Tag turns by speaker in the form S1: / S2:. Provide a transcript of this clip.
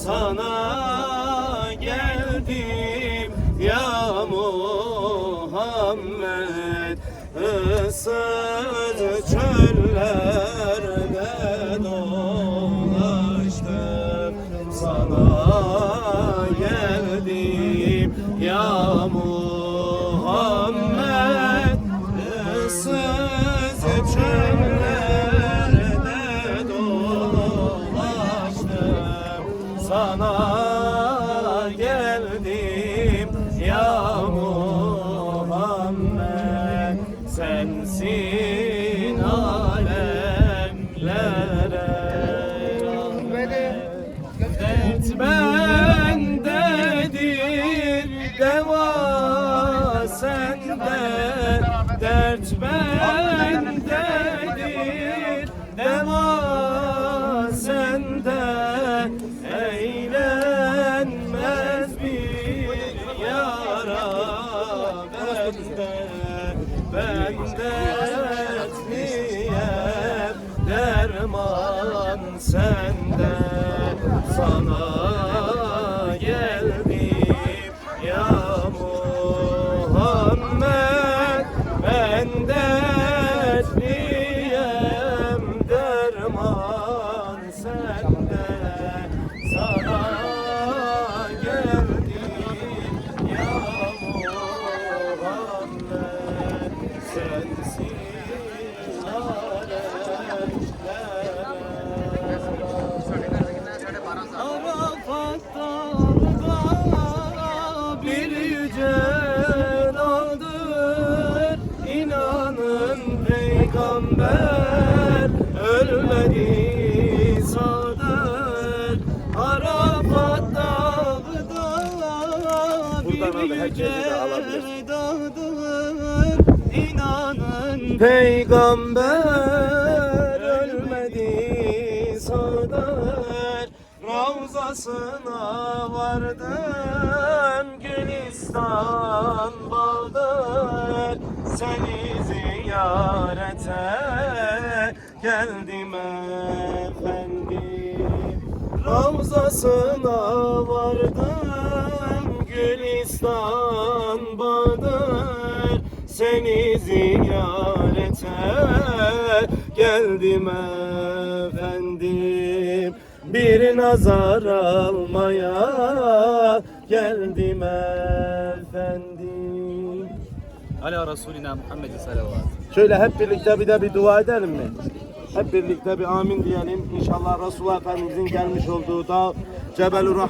S1: sana geldim ya Muhammed. Issız çöllerde dolaştım, sana geldim ya Muhammed. Issız çöllerde dolaştım, sana geldim ya Muhammed. Sensin alemlere dert bendedir, deva sende. Dert bendedir, deva sende. Eğlenmez bir yara bende. Ben dertliyem, derman sende. Sana geldim ya Muhammed. Ben dertliyem, derman sende. Sana geldim ya Muhammed. Sensin Arafat'ta bir yüce dağdır, inanın peygamber ölmedi sadır. Arafat'ta bir yüce dağdır, inanın peygamber ölmedi sadır. Ravzasına vardım, Gülistan bağdır. Seni ziyarete geldim efendim. Ravzasına vardım, Gülistan bağdır. Seni ziyarete geldim efendim. Bir nazar almaya geldim efendim.
S2: Ala Resulina Muhammedin salavat.
S1: Şöyle hep birlikte bir dua edelim mi? Hep birlikte bir amin diyelim. İnşallah Resulullah Efendimizin gelmiş olduğu da Cebel-ur Rahman